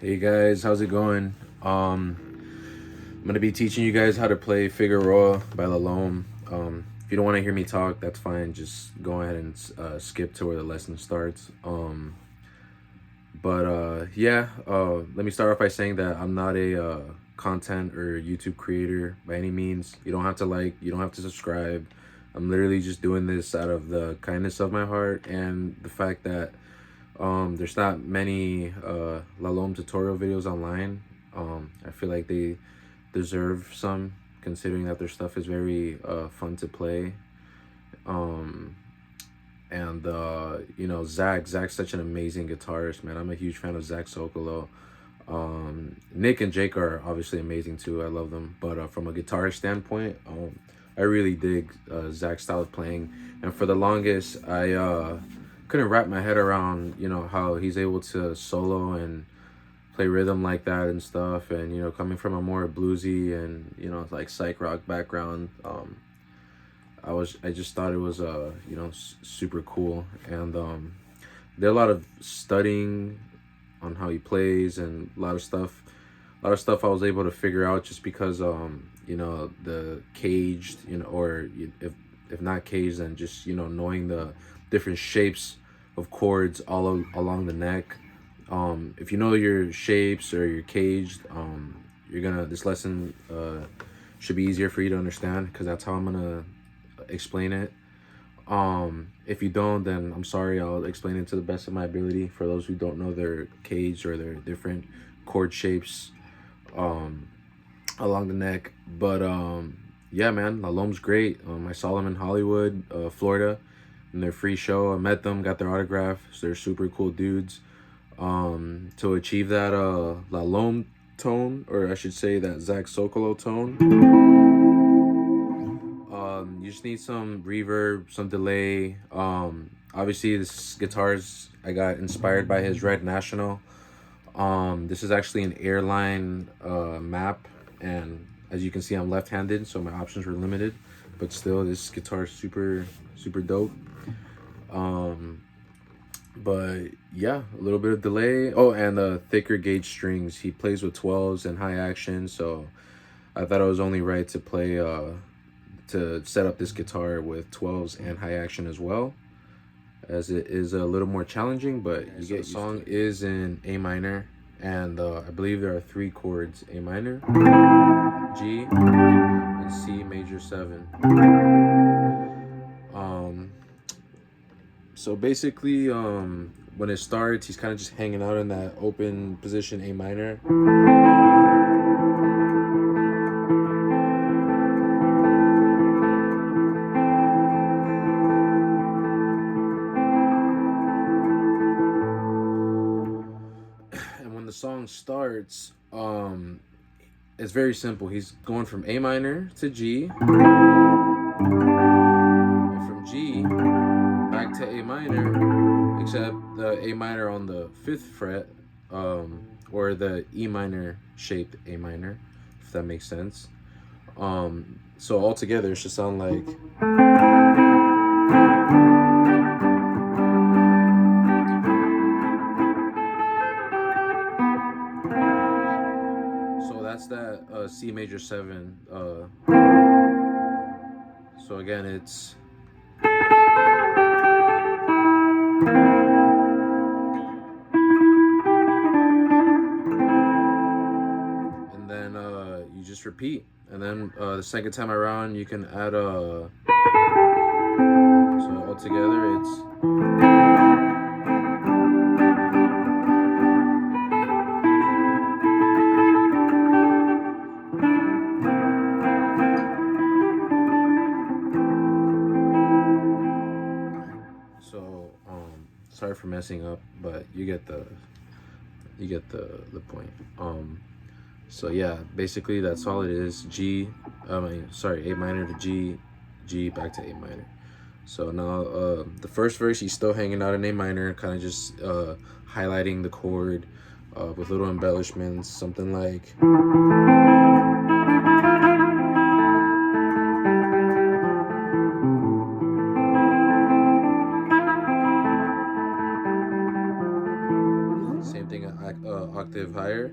Hey guys, how's it going? I'm gonna be teaching you guys how to play Figueroa by LOM. If you don't want to hear me talk, that's fine. Just go ahead and skip to where the lesson starts. Let me start off by saying that I'm not a content or YouTube creator by any means. You don't have to like, you don't have to subscribe. I'm literally just doing this out of the kindness of my heart and the fact that there's not many LOM tutorial videos online. I feel like they deserve some, considering that their stuff is very fun to play. Um, Zach's such an amazing guitarist, man. I'm a huge fan of Zach Sokolo. Nick and Jake are obviously amazing too. I love them. But from a guitarist standpoint, I really dig Zach's style of playing. And for the longest, I couldn't wrap my head around, how he's able to solo and play rhythm like that and stuff. And, coming from a more bluesy and, like psych rock background, I just thought it was super cool. And there are a lot of studying on how he plays and a lot of stuff I was able to figure out just because the caged, or if not caged, then just knowing the different shapes of chords along the neck. If you know your shapes or your caged, this lesson should be easier for you to understand, because that's how I'm gonna explain it. If you don't, then I'm sorry. I'll explain it to the best of my ability for those who don't know their cage or their different chord shapes um along the neck. But yeah, man, LOM's great. I saw them in Hollywood, Florida, in their free show. I met them, got their autograph. So they're super cool dudes. To achieve that LOM tone, or I should say that Zach Sokolo tone, you just need some reverb, some delay. Obviously this guitars I got inspired by his Red National. This is actually an airline map, and as you can see, I'm left-handed, so my options were limited. But still, this guitar is super, super dope. Um, but yeah, a little bit of delay. Oh, and thicker gauge strings. He plays with 12s and high action, so I thought it was only right to play to set up this guitar with 12s and high action as well, as it is a little more challenging. But you get, the song is in A minor, and I believe there are 3 chords: A minor, G, and C major 7. So basically, when it starts, he's kind of just hanging out in that open position, A minor. And when the song starts, it's very simple. He's going from A minor to G, and from G back to A minor, except the A minor on the 5th fret, or the E minor shaped A minor, if that makes sense. So altogether, it should sound like. So that's that C major 7. So again, it's. And then you just repeat. And then the second time around, you can add a. So altogether, it's. So sorry for messing up, but you get the point. So yeah, basically that's all it is. A minor to G, G back to A minor. So now the first verse, he's still hanging out in A minor, kind of just highlighting the chord with little embellishments, something like. Same thing octave higher.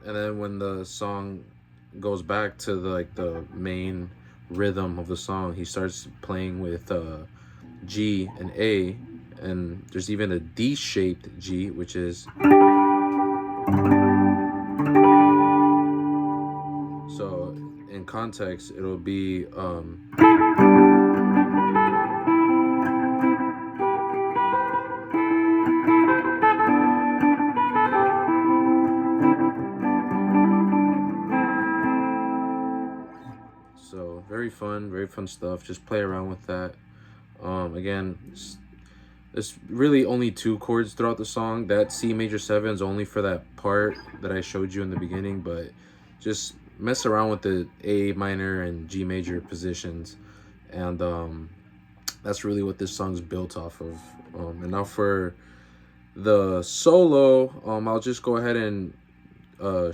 And then when the song goes back to the main rhythm of the song, he starts playing with G and A, and there's even a D-shaped G, which is so in context it'll be so very fun stuff. Just play around with that. Again, it's really only two chords throughout the song. That C major 7 is only for that part that I showed you in the beginning, but just mess around with the A minor and G major positions, and that's really what this song's built off of. And now for the solo, I'll just go ahead and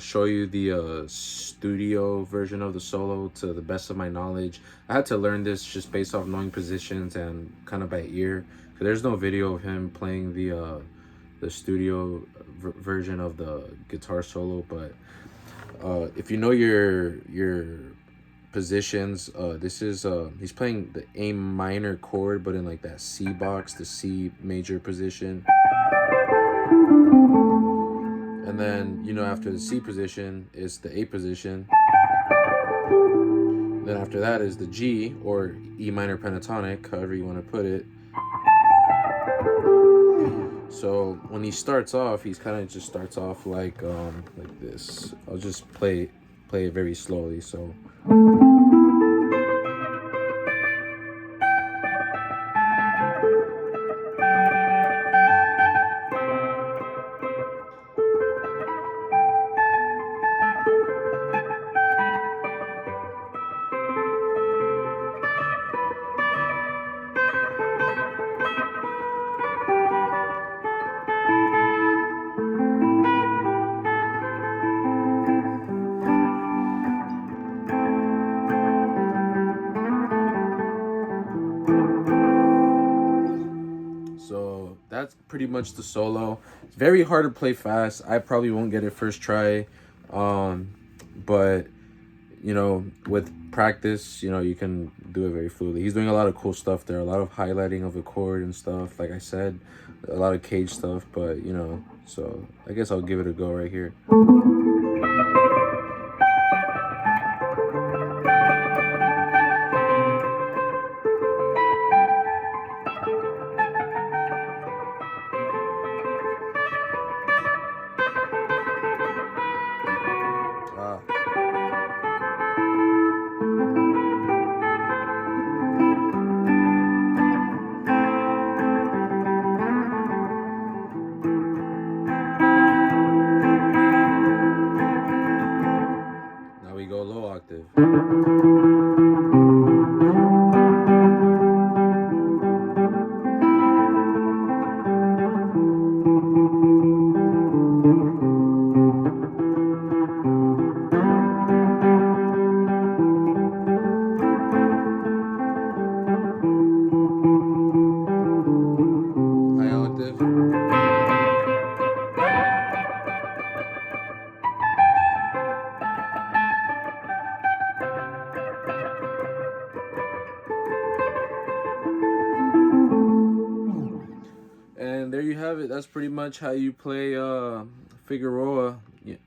show you the studio version of the solo to the best of my knowledge. I had to learn this just based off knowing positions and kind of by ear. There's no video of him playing the studio version of the guitar solo, but if you know your positions, this is he's playing the A minor chord, but in like that C box, the C major position. And then, after the C position is the A position. Then after that is the G, or E minor pentatonic, however you want to put it. So when he starts off, he's kind of just starts off like this. I'll just play it very slowly. So. So that's pretty much the solo. It's very hard to play fast. I probably won't get it first try. But with practice, you can do it very fluidly. He's doing a lot of cool stuff there, a lot of highlighting of the chord and stuff. Like I said, a lot of cage stuff, but so I guess I'll give it a go right here. Now we go low octave. High octave. And there you have it. That's pretty much how you play Figueroa,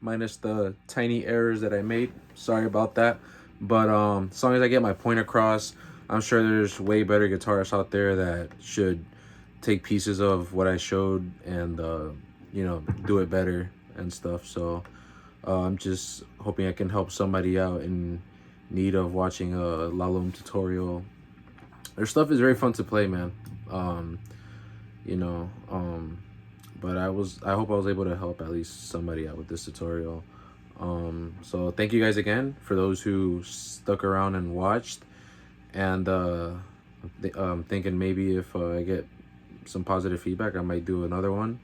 minus the tiny errors that I made. Sorry about that. But as long as I get my point across, I'm sure there's way better guitarists out there that should take pieces of what I showed and do it better and stuff. So I'm just hoping I can help somebody out in need of watching a LOM tutorial. Their stuff is very fun to play, man. But I hope I was able to help at least somebody out with this tutorial. So thank you guys again for those who stuck around and watched, and thinking maybe if I get some positive feedback, I might do another one.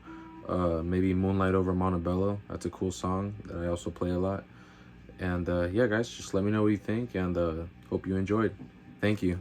Maybe Moonlight Over Montebello. That's a cool song that I also play a lot. And yeah, guys, just let me know what you think, and hope you enjoyed. Thank you.